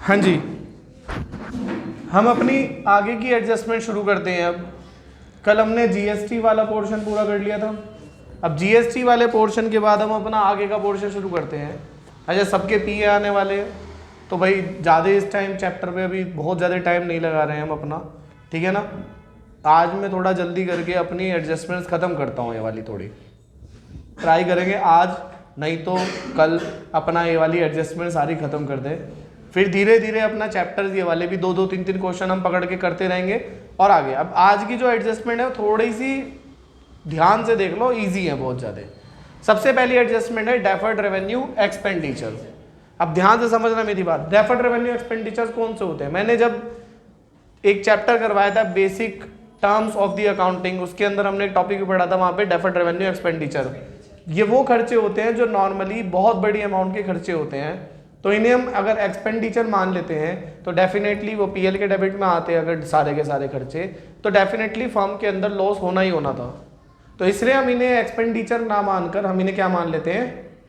हाँ जी, हम अपनी आगे की एडजस्टमेंट शुरू करते हैं। अब कल हमने जीएसटी वाला पोर्शन पूरा कर लिया था। अब जीएसटी वाले पोर्शन के बाद हम अपना आगे का पोर्शन शुरू करते हैं। अच्छा, सबके पीए आने वाले हैं तो भाई ज़्यादा इस टाइम चैप्टर पे अभी बहुत ज़्यादा टाइम नहीं लगा रहे हैं हम अपना, ठीक है ना। आज मैं थोड़ा जल्दी करके अपनी एडजस्टमेंट्स ख़त्म करता हूँ, ये वाली थोड़ी ट्राई करेंगे आज, नहीं तो कल अपना ये वाली एडजस्टमेंट सारी ख़त्म कर दें। फिर धीरे धीरे अपना चैप्टर्स ये वाले भी 2-2, 3-3 क्वेश्चन हम पकड़ के करते रहेंगे और आगे। अब आज की जो एडजस्टमेंट है थोड़ी सी ध्यान से देख लो, इजी है बहुत ज़्यादा। सबसे पहली एडजस्टमेंट है डेफर्ड रेवेन्यू एक्सपेंडिचर। अब ध्यान से समझना मेरी बात, डेफर्ड रेवेन्यू एक्सपेंडिचर्स कौन से होते हैं। मैंने जब एक चैप्टर करवाया था basic terms of the accounting, उसके अंदर हमने एक टॉपिक भी पढ़ा था वहाँ पे डेफर्ड रेवेन्यू एक्सपेंडिचर। ये वो खर्चे होते हैं जो नॉर्मली बहुत बड़ी अमाउंट के खर्चे होते हैं, तो इन्हें हम अगर एक्सपेंडिचर मान लेते हैं तो डेफिनेटली वो पीएल के डेबिट में आते हैं। अगर सारे के सारे खर्चे तो डेफिनेटली फर्म के अंदर लॉस होना ही होना था, तो इसलिए हम इन्हें एक्सपेंडिचर ना मानकर हम इन्हें क्या मान लेते हैं,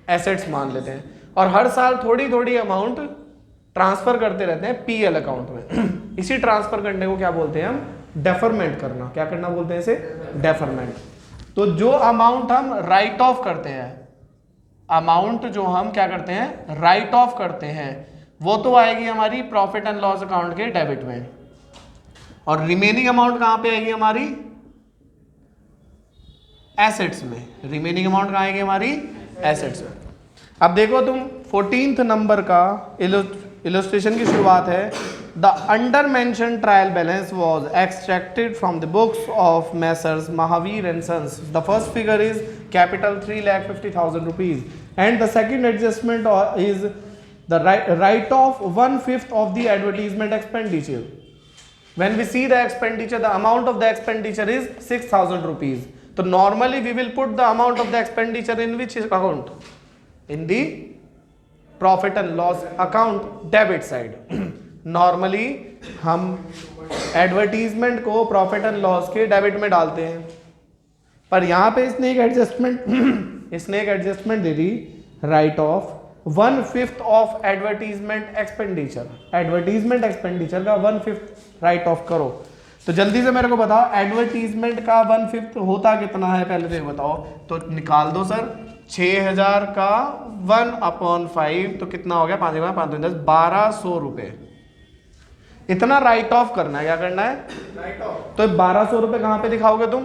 एसेट्स मान लेते हैं। और हर साल थोड़ी थोड़ी अमाउंट ट्रांसफर करते रहते हैं पीएल अकाउंट में। इसी ट्रांसफर करने को क्या बोलते हैं हम, डेफरमेंट करना। क्या करना बोलते हैं इसे, डेफरमेंट। तो जो अमाउंट हम राइट ऑफ करते हैं, अमाउंट जो हम क्या करते हैं, राइट ऑफ करते हैं, वो तो आएगी हमारी प्रॉफिट एंड लॉस अकाउंट के डेबिट में, और रिमेनिंग अमाउंट कहां पे आएगी हमारी, एसेट्स में। रिमेनिंग अमाउंट कहां आएगी हमारी, एसेट्स में। अब देखो तुम 14th नंबर का इलस्ट्रेशन की शुरुआत है। The under mention trial balance was extracted from the books of messrs Mahavir and sons. The first figure is capital 3,50,000 rupees and the second adjustment is the write off 1/5 of the advertisement expenditure. When we see the expenditure, the amount of the expenditure is 6,000 rupees. So normally we will put the amount of the expenditure in which account? In the profit and loss account debit side. Normally हम advertisement को profit and loss के debit में डालते हैं, पर यहाँ पे इसने एक adjustment they the, right off 1/5 of advertisement expenditure. Advertisement expenditure का 1/5 राइट ऑफ करो। तो जल्दी से मेरे को बताओ एडवर्टीजमेंट का 1/5 होता कितना है, पहले तो ये बताओ। तो निकाल दो सर, 6,000 का 1/5 तो कितना हो गया, 5 10 1200 रुपए। इतना राइट ऑफ करना है। क्या करना है, राइट ऑफ। तो 1200 रुपए कहां पे दिखाओगे तुम,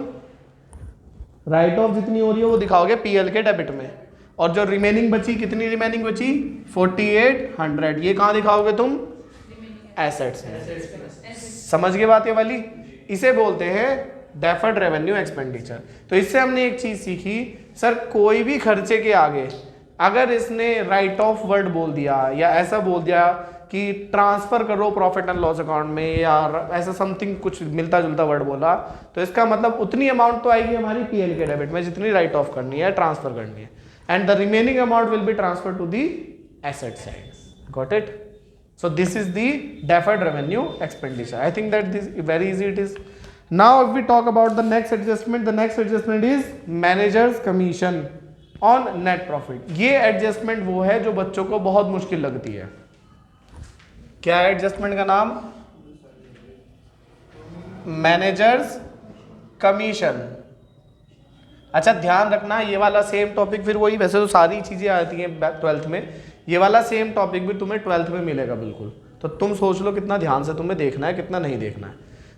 राइट ऑफ जितनी हो रही है वो दिखाओगे पीएल के डेबिट में, और जो रिमेनिंग बची, कितनी रिमेनिंग बची, 4800, ये कहां दिखाओगे तुम, एसेट्स में। समझ गए बात ये वाली, इसे बोलते हैं डेफर्ड रेवेन्यू एक्सपेंडिचर। तो इससे हमने एक चीज सीखी, सर कोई भी खर्चे के आगे अगर इसने राइट ऑफ वर्ड बोल दिया या ऐसा बोल दिया कि ट्रांसफर करो प्रॉफिट एंड लॉस अकाउंट में, या ऐसा समथिंग कुछ मिलता जुलता वर्ड बोला, तो इसका मतलब उतनी अमाउंट तो आएगी हमारी पीएल के डेबिट में जितनी राइट ऑफ करनी है, ट्रांसफर करनी है, and the remaining amount will be transfer to the asset side. Got it? So this is the deferred revenue expenditure. I think that this very easy it is. Now if we talk about the next adjustment is manager's commission on net profit. ये adjustment वो है जो बच्चों को बहुत मुश्किल लगती है। क्या है एडजस्टमेंट का नाम, मैनेजर्स कमीशन। अच्छा ध्यान रखना, ये वाला सेम टॉपिक फिर वही, वैसे तो सारी चीजें आती हैं 12th में, ये वाला सेम टॉपिक भी तुम्हें 12th में मिलेगा बिल्कुल। तो तुम सोच लो कितना ध्यान से तुम्हें देखना है, कितना नहीं देखना है।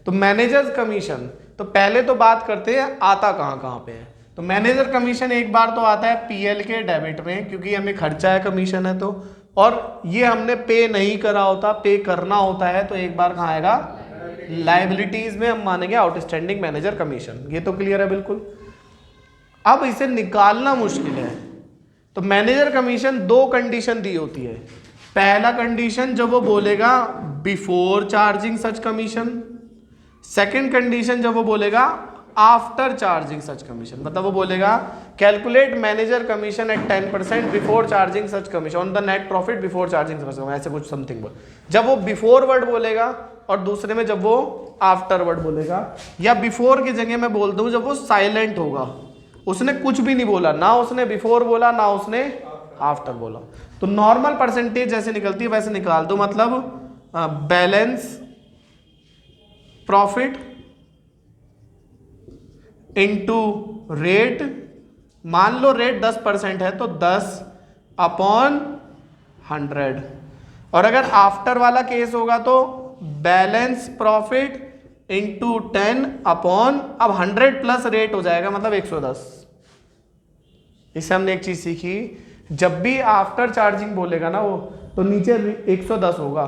तो मैनेजर्स कमीशन, तो पहले तो बात करते हैं आता कहाँ पे है। तो मैनेजर कमीशन एक बार तो आता है पीएल के डेबिट में, क्योंकि हमें खर्चा है, कमीशन है, तो और ये हमने पे नहीं करा होता, पे करना होता है, तो एक बार कहाँ आएगा, लायबिलिटीज में हम मानेंगे आउटस्टैंडिंग मैनेजर कमीशन। ये तो क्लियर है बिल्कुल। अब इसे निकालना मुश्किल है। तो मैनेजर कमीशन 2 कंडीशन दी होती है। पहला कंडीशन जब वो बोलेगा before charging such commission, second condition जब वो बोलेगा आफ्टर चार्जिंग सच कमीशन, मतलब वो बोलेगा calculate manager commission at 10% before charging such commission on the net profit before charging such commission, ऐसे कुछ समथिंग बोल। जब वो बिफोर वर्ड बोलेगा और दूसरे में जब वो आफ्टर वर्ड बोलेगा, या बिफोर की जगह मैं बोल दूं जब वो साइलेंट होगा, उसने कुछ भी नहीं बोला, ना उसने बिफोर बोला ना उसने आफ्टर बोला, तो नॉर्मल परसेंटेज जैसे निकलती है वैसे निकाल दो। मतलब बैलेंस प्रॉफिट इनटू रेट, मान लो रेट 10% है तो 10/100, और अगर आफ्टर वाला केस होगा तो बैलेंस प्रॉफिट इंटू 10/, अब 100 प्लस रेट हो जाएगा मतलब 110। इससे हमने एक चीज सीखी, जब भी आफ्टर चार्जिंग बोलेगा ना वो, तो नीचे 110 होगा।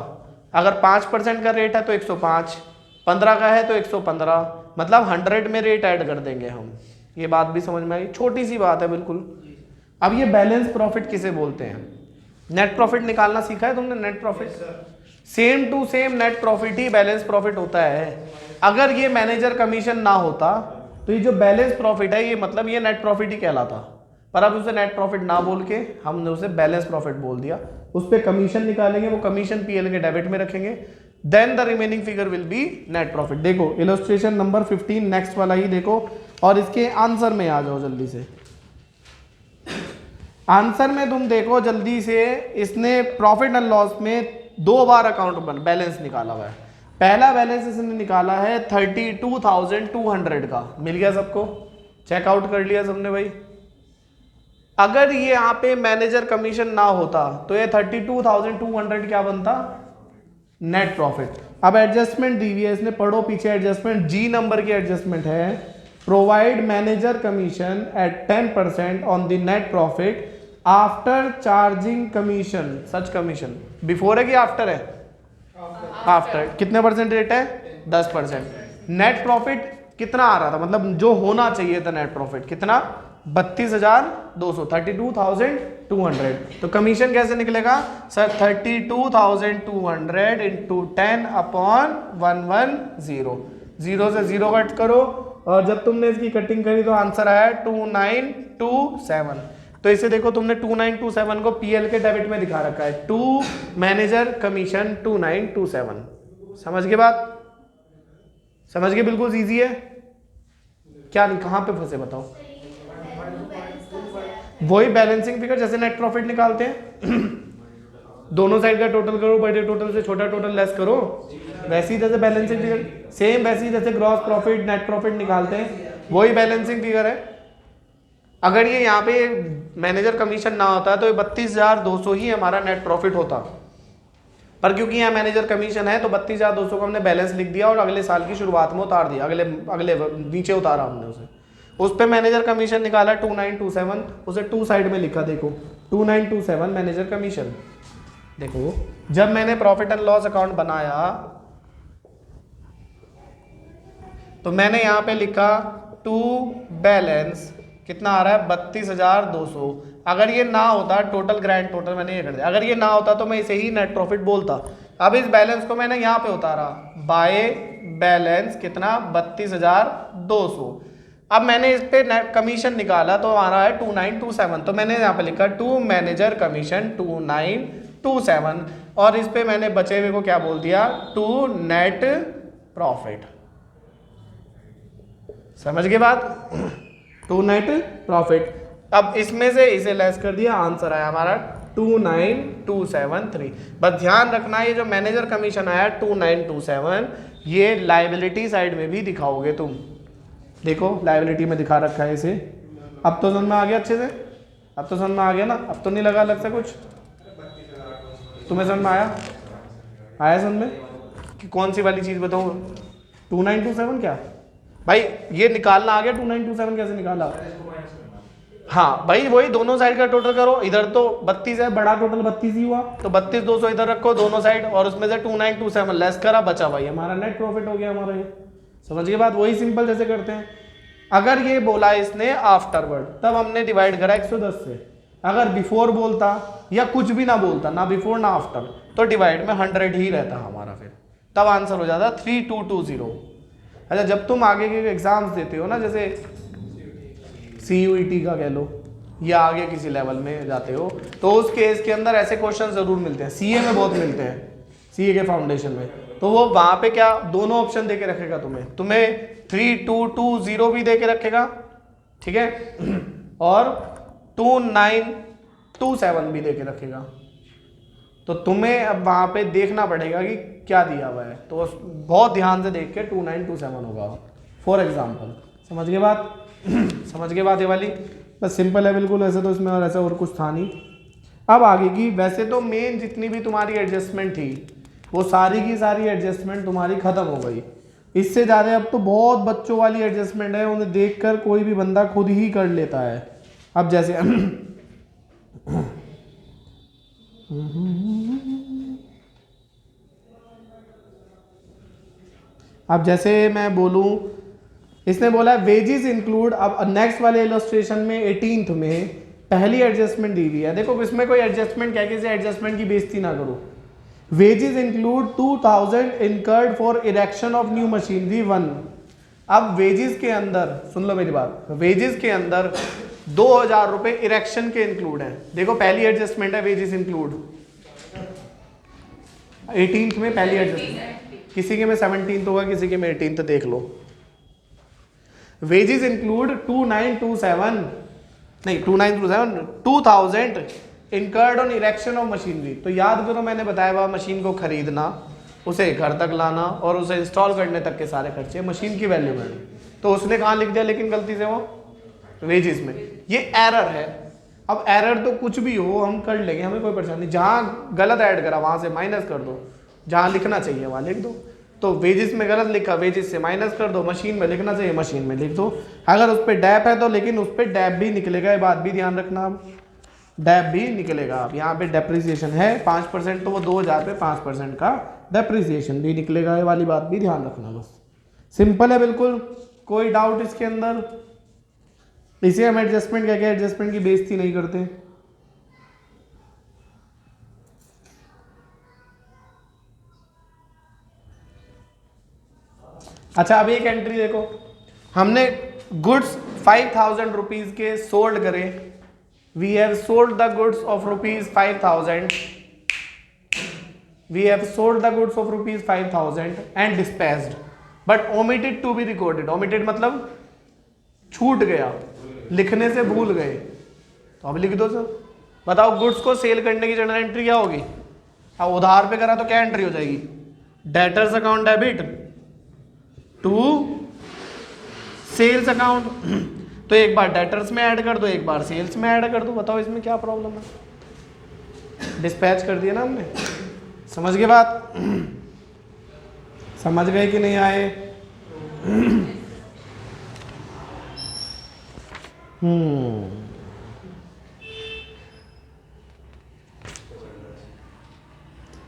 अगर 5% का रेट है तो 105, 15 का है तो 115, मतलब 100 में रेट ऐड कर देंगे हम। ये बात भी समझ में आई, छोटी सी बात है बिल्कुल। अब ये बैलेंस प्रॉफिट किसे बोलते हैं? नेट प्रॉफिट निकालना सीखा है तुमने? Net profit same to same net profit ही बैलेंस प्रॉफिट होता है। अगर ये मैनेजर कमीशन ना होता तो ये जो बैलेंस प्रॉफिट है ये मतलब ये नेट प्रॉफिट ही कहलाता, पर अब उसे नेट प्रॉफिट ना बोल के हमने उसे बैलेंस प्रॉफिट बोल दिया। उस पर कमीशन निकालेंगे, वो कमीशन पीएल के डेबिट में रखेंगे, then the remaining figure will be net profit. देखो इलस्ट्रेशन नंबर 15 नेक्स्ट वाला ही देखो, और इसके आंसर में आ जाओ जल्दी से। आंसर में तुम देखो जल्दी से, इसने प्रॉफिट एंड लॉस में 2 बार अकाउंट बैलेंस निकाला हुआ है। पहला बैलेंस इसने निकाला है 32,200 का, मिल गया सबको, चेकआउट कर लिया सबने भाई। अगर ये यहाँ पे मैनेजर कमीशन ना होता तो ये 32,200 क्या बनता? Net profit. अब एडजस्टमेंट दी हुई है, इसने पढ़ो पीछे एडजस्टमेंट, जी नंबर की एडजस्टमेंट है, provide manager commission at 10% on the net profit after charging commission such commission. Before है कि आफ्टर है? आफ्टर। कितने परसेंट रेट है? 10%। नेट प्रॉफिट कितना आ रहा था, मतलब जो होना चाहिए था नेट प्रॉफिट कितना? 32,200, 32,200। तो कमीशन कैसे निकलेगा सर? 32,200 इंटू 10/110, 0 से 0 कट करो, और जब तुमने इसकी कटिंग करी तो आंसर आया 2927। तो इसे देखो तुमने 2927 को पीएल के डेबिट में दिखा रखा है, टू मैनेजर कमीशन 2927। समझ गए बात? समझ गए? बिल्कुल इजी है। क्या नहीं, कहां पे फंसे बताओ? वही बैलेंसिंग फिगर जैसे नेट प्रॉफिट निकालते हैं दोनों साइड का टोटल करो, बड़े टोटल से छोटा टोटल लेस करो, वैसे ही जैसे बैलेंसिंग फिगर, सेम वैसे ही जैसे ग्रॉस प्रॉफिट नेट प्रॉफिट निकालते हैं, वही बैलेंसिंग फिगर है। अगर ये यहाँ पे मैनेजर कमीशन ना होता तो 32,200 ही हमारा नेट प्रॉफिट होता, पर क्योंकि यहाँ मैनेजर कमीशन है तो 32,200 को हमने बैलेंस लिख दिया और अगले साल की शुरुआत में उतार दिया, अगले नीचे उतारा हमने उसे। उस पे मैनेजर कमीशन निकाला 2927, उसे 2 साइड में लिखा, देखो 2927 मैनेजर कमीशन। देखो जब मैंने प्रॉफिट एंड लॉस अकाउंट बनाया तो मैंने यहाँ पे लिखा टू बैलेंस कितना आ रहा है? 32,200। अगर ये ना होता, टोटल ग्रैंड टोटल मैंने ये कर दिया, अगर ये ना होता तो मैं इसे ही नेट प्रॉफिट बोलता। अब इस बैलेंस को मैंने यहाँ पे उतारा, बाय बैलेंस कितना? 32,200। अब मैंने इस पे नेट कमीशन निकाला तो आ रहा है 2927, तो मैंने यहाँ पे लिखा टू मैनेजर कमीशन 2927, और इस पे मैंने बचे हुए को क्या बोल दिया? To net profit. समझ गए बात? To net profit. अब इसमें से इसे लेस कर दिया, आंसर आया हमारा 29,273। बस ध्यान रखना ये जो मैनेजर कमीशन आया 2927, ये लायबिलिटी साइड में भी दिखाओगे तुम। देखो लायबिलिटी में दिखा रखा है इसे। अब तो समझ में आ गया अच्छे से? अब तो समझ में आ गया ना? अब तो नहीं लगा अलग से कुछ? तुम्हें समझ में आया? आया समझ में कि कौन सी वाली चीज बताऊँ? 2927 क्या भाई ये निकालना आ गया? 2927 कैसे निकाला? हाँ भाई वही दोनों साइड का टोटल करो, इधर तो 32 है, बड़ा टोटल 32 ही हुआ, तो 32,200 इधर रखो दोनों साइड, और उसमें से 2927 लेस करा, बचा भाई हमारा नेट प्रॉफिट हो गया हमारा। ये समझ गए बात? वही सिंपल जैसे करते हैं। अगर ये बोला इसने आफ्टरवर्ड, तब हमने डिवाइड करा 110 से। अगर बिफोर बोलता या कुछ भी ना बोलता, ना बिफोर ना आफ्टर, तो डिवाइड में 100 ही रहता हमारा, फिर तब आंसर हो जाता 3220। अच्छा जब तुम आगे के एग्जाम्स देते हो ना, जैसे CUET का कह लो या आगे किसी लेवल में जाते हो, तो उस केस के अंदर ऐसे क्वेश्चन जरूर मिलते हैं, CA में बहुत मिलते हैं, CA के फाउंडेशन में। तो वो वहां पे क्या दोनों ऑप्शन दे के रखेगा तुम्हें 3220 भी दे के रखेगा, ठीक है, और 2927 भी दे के रखेगा। तो तुम्हें अब वहाँ पे देखना पड़ेगा कि क्या दिया हुआ है, तो बहुत ध्यान से देख के 2927 होगा फॉर एग्जाम्पल। समझ गए बात? समझ गए बात ये वाली? बस सिंपल है बिल्कुल, वैसे तो इसमें और ऐसा और कुछ था नहीं। अब आगे की, वैसे तो मेन जितनी भी तुम्हारी एडजस्टमेंट थी वो सारी की सारी एडजस्टमेंट तुम्हारी खत्म हो गई। इससे ज़्यादा अब तो बहुत बच्चों वाली एडजस्टमेंट है, उन्हें देखकर कोई भी बंदा खुद ही कर लेता है। अब जैसे अब जैसे मैं बोलूं, इसने बोला वेजेस इंक्लूड, अब नेक्स्ट वाले इलस्ट्रेशन में 18th में पहली एडजस्टमेंट दी हुई है। देखो इसमें कोई एडजस्टमेंट क्या, किसी एडजस्टमेंट की बेइज्जती ना करो। Wages include 2000 incurred for erection of new machinery 1। अब वेजेस के अंदर सुन लो मेरी बात, वेजेस के अंदर 2000 रुपए इरेक्शन के इंक्लूड है। देखो पहली एडजस्टमेंट है वेजेस इंक्लूड, 18th में पहली एडजस्टमेंट, किसी के में 17th होगा, किसी के में 18th, देख लो। वेजेस इंक्लूड 2927 नहीं 2927 2000 incurred on erection of machinery. तो याद करो मैंने बताया हुआ, मशीन को खरीदना, उसे घर तक लाना और उसे इंस्टॉल करने तक के सारे खर्चे मशीन की वैल्यू में। तो उसने कहाँ लिख दिया लेकिन गलती से वो वेजेस में, ये एरर है। अब एरर तो कुछ भी हो हम कर लेंगे, हमें कोई परेशानी नहीं। जहाँ गलत ऐड करा वहाँ से माइनस कर दो, जहाँ लिखना चाहिए वहाँ लिख दो। तो वेजेस में गलत लिखा, वेजेस से माइनस कर दो, मशीन में लिखना चाहिए मशीन में लिख दो। अगर उस पर डैप है तो, लेकिन उस पर डैप भी निकलेगा, ये बात भी ध्यान रखना। अब डैप भी निकलेगा। अब यहाँ पे डेप्रिसिएशन है 5%, तो वो 2000 पे 5% का डेप्रिसिएशन भी निकलेगा, ये वाली बात भी ध्यान रखना। बस सिंपल है बिल्कुल, कोई डाउट इसके अंदर? इसे हम एडजस्टमेंट क्या, एडजस्टमेंट की बेइज्जती नहीं करते। अच्छा अब एक एंट्री देखो, हमने गुड्स 5000 रुपीज के सोल्ड करे, we have sold the goods of rupees 5000, we have sold the goods of rupees 5000 and dispatched but omitted to be recorded. Omitted मतलब छूट गया, लिखने से भूल गए, तो अब लिख दो सर। बताओ गुड्स को सेल करने की जनरल एंट्री क्या होगी? अब उधार पे करा तो क्या एंट्री हो जाएगी? Debtors account debit to sales account. तो एक बार डेटर्स में ऐड कर दो, एक बार सेल्स में ऐड कर दो। बताओ इसमें क्या प्रॉब्लम है? डिस्पैच कर दिया ना हमने। समझ गए बात? समझ गए कि नहीं आए?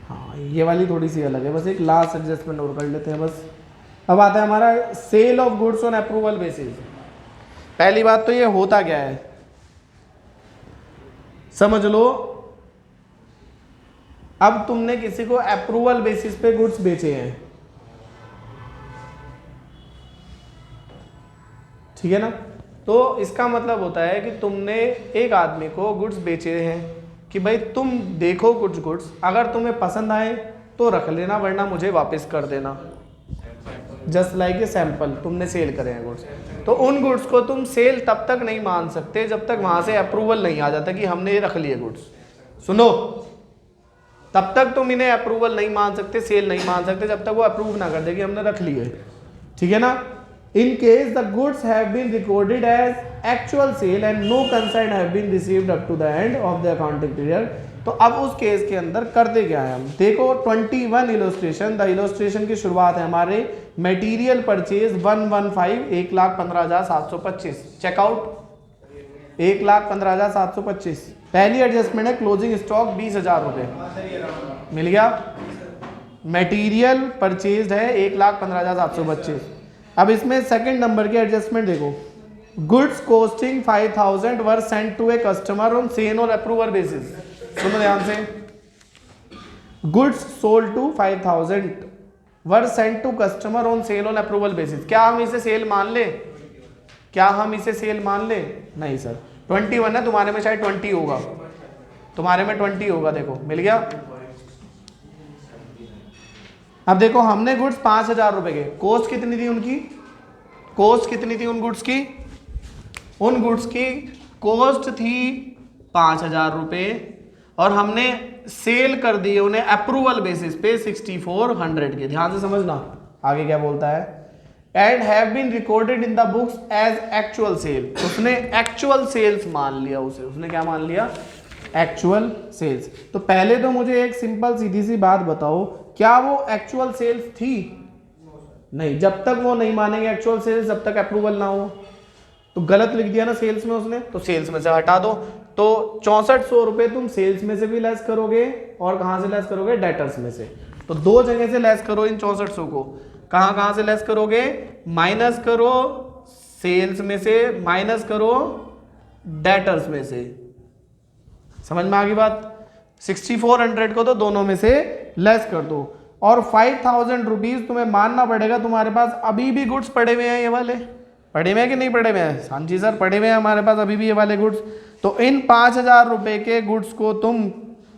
हाँ ये वाली थोड़ी सी अलग है, बस एक लास्ट एडजस्टमेंट और कर लेते हैं बस। अब आता है हमारा sale of goods on approval basis. पहली बात तो ये होता क्या है समझ लो। अब तुमने किसी को अप्रूवल बेसिस पे गुड्स बेचे हैं, ठीक है ना? तो इसका मतलब होता है कि तुमने एक आदमी को गुड्स बेचे हैं कि भाई तुम देखो कुछ गुड्स, अगर तुम्हें पसंद आए तो रख लेना, वरना मुझे वापस कर देना। जस्ट लाइक ए सैंपल, तुमने सेल करे हैं गुड्स, तो उन गुड्स को तुम सेल तब तक नहीं मान सकते जब तक वहां से अप्रूवल नहीं आ जाता कि हमने ये रख लिए गुड्स। सुनो, तब तक तुम इन्हें अप्रूवल नहीं मान सकते, सेल नहीं मान सकते जब तक वो अप्रूव ना कर दे कि हमने रख लिए, ठीक है ना? In case the goods have been recorded as actual sale and no consignment have been received up to the end of the accounting period, तो अब उस केस के अंदर करते क्या है हम? देखो 21 इलस्ट्रेशन, द इलस्ट्रेशन की शुरुआत है हमारे मटेरियल परचेज 115 1,15,725, चेकआउट 1,15,725। पहली एडजस्टमेंट है क्लोजिंग स्टॉक 20,000 रुपये मिल गया, मटेरियल परचेज है 1,15,725। अब इसमें सेकंड नंबर की एडजस्टमेंट देखो, goods costing 5,000 were sent to a customer on sale or approval basis. सुनो ध्यान से, goods sold to 5,000 were sent to customer on sale on approval basis. क्या हम इसे सेल मान ले? क्या हम इसे सेल मान ले? नहीं सर, 21 है, तुम्हारे में शायद 20 होगा, तुम्हारे में 20 होगा। देखो मिल गया। अब देखो हमने गुड्स 5,000 रुपए के, कॉस्ट कितनी थी उनकी? कॉस्ट कितनी थी उन गुड्स की? उन गुड्स की कॉस्ट थी 5,000 रुपये और हमने सेल कर दिए उन्हें अप्रूवल बेसिस पे 6400 के, ध्यान से समझना आगे क्या बोलता है, and have been recorded in the books as actual sale, उसने एक्चुअल सेल्स मान लिया, उसे उसने क्या मान लिया, एक्चुअल सेल्स। तो पहले तो मुझे एक सिंपल सीधी सी बात बताओ, क्या वो एक्चुअल सेल्स थी? नहीं, जब तक वो नहीं मानेंगे एक्चुअल सेल्स, जब तक अप्रूवल ना हो। तो गलत लिख दिया ना सेल्स में उसने, तो सेल्स में से हटा दो। तो 6400 रुपए तुम सेल्स में से भी लेस करोगे और कहां से लेस करोगे, डेटर्स में से। तो दो जगह से लेस करो इन 6400 को, कहां कहां से लेस करोगे, माइनस करो सेल्स में से, माइनस करो डेटर्स में से। समझ में आ गई बात? 6400 को तो दोनों में से लेस कर दो, और 5000 रुपीज तुम्हें मानना पड़ेगा तुम्हारे पास अभी भी गुड्स पड़े हुए हैं, ये वाले पड़े हुए हैं कि नहीं पड़े हुए हैं? हाँ जी सर, पड़े हुए हैं हमारे पास अभी भी ये वाले गुड्स। तो इन 5000 रुपए के गुड्स को तुम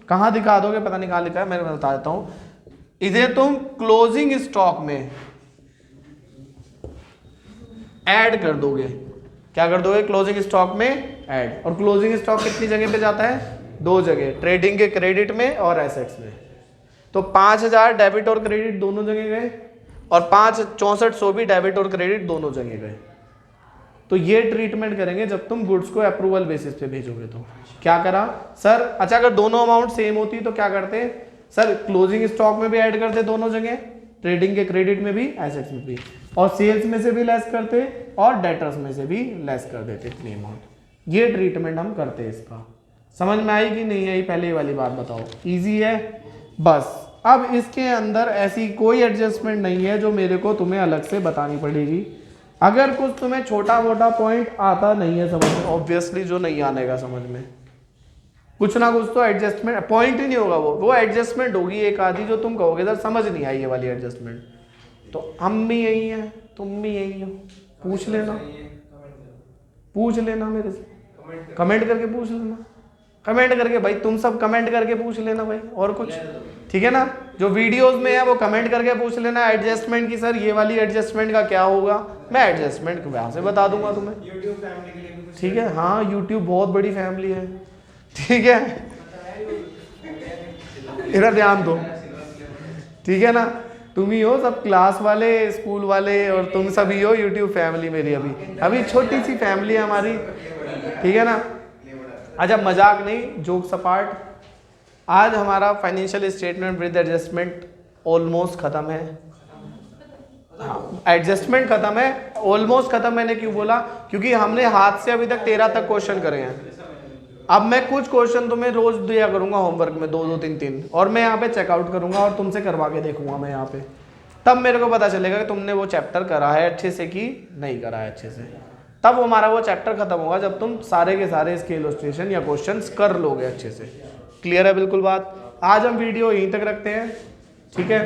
कहां दिखा दोगे, पता नहीं कहां लिखा है, मैं बता देता हूं, इसे तुम क्लोजिंग स्टॉक में ऐड कर दोगे। क्या कर दोगे, क्लोजिंग स्टॉक में ऐड। और क्लोजिंग स्टॉक कितनी जगह पे जाता है, दो जगह, ट्रेडिंग के क्रेडिट में और एसेट्स में। तो 5000 डेबिट और क्रेडिट दोनों जगह गए, और 6400 भी डेबिट और क्रेडिट दोनों जगह गए। तो ये ट्रीटमेंट करेंगे जब तुम गुड्स को अप्रूवल बेसिस पे भेजोगे। तो क्या करा सर, अच्छा अगर दोनों अमाउंट सेम होती तो क्या करते सर, क्लोजिंग स्टॉक में भी ऐड करते दोनों जगह, ट्रेडिंग के क्रेडिट में भी, एसेट्स में भी, और सेल्स में से भी लेस करते और डेटर्स में से भी लेस कर देते इतनी अमाउंट। ये ट्रीटमेंट हम करते हैं इसका। समझ में आई कि नहीं आई, पहले वाली बात बताओ, इजी है बस। अब इसके अंदर ऐसी कोई एडजस्टमेंट नहीं है जो मेरे को तुम्हें अलग से बतानी पड़ेगी। अगर कुछ तुम्हें छोटा मोटा पॉइंट आता नहीं है समझ में, ऑब्वियसली जो नहीं आने का समझ में, कुछ ना कुछ तो एडजस्टमेंट, पॉइंट ही नहीं होगा, वो एडजस्टमेंट होगी एक आधी, जो तुम कहोगे सर समझ नहीं आई ये वाली एडजस्टमेंट। तो हम भी यही हैं, तुम भी यही हो, पूछ लेना, पूछ लेना मेरे से, कमेंट करके पूछ लेना, कमेंट करके भाई, तुम सब कमेंट करके पूछ लेना भाई, और कुछ, ठीक है ना? जो वीडियोस में है वो कमेंट करके पूछ लेना एडजस्टमेंट की, सर ये वाली एडजस्टमेंट का क्या होगा, मैं एडजस्टमेंट वहां से बता दूंगा तुम्हें, ठीक है? हाँ, यूट्यूब बहुत बड़ी फैमिली है, ठीक है, इधर ध्यान दो, ठीक है ना? तुम ही हो सब क्लास वाले, स्कूल वाले, और तुम सभी हो यूट्यूब फैमिली मेरी। अभी छोटी सी फैमिली है हमारी, ठीक है ना? अच्छा मजाक नहीं, जोक्स अपार्ट, आज हमारा financial statement with adjustment almost खत्म है। हाँ, एडजस्टमेंट खत्म है, ऑलमोस्ट खत्म। मैंने क्यों बोला, क्योंकि हमने हाथ से अभी तक 13 तक क्वेश्चन करे हैं। अब मैं कुछ क्वेश्चन तुम्हें रोज दिया करूंगा होमवर्क में, 2-2, 3-3, और मैं यहाँ पे चेकआउट करूंगा और तुमसे करवा के देखूंगा मैं यहाँ पे, तब मेरे को पता चलेगा कि तुमने वो चैप्टर करा है अच्छे से कि नहीं करा है अच्छे से। तब हमारा वो चैप्टर खत्म होगा जब तुम सारे के सारे इसके इलस्ट्रेशन या क्वेश्चंस कर लोगे अच्छे से। क्लियर है बिल्कुल बात? आज हम वीडियो यहीं तक रखते हैं, ठीक है?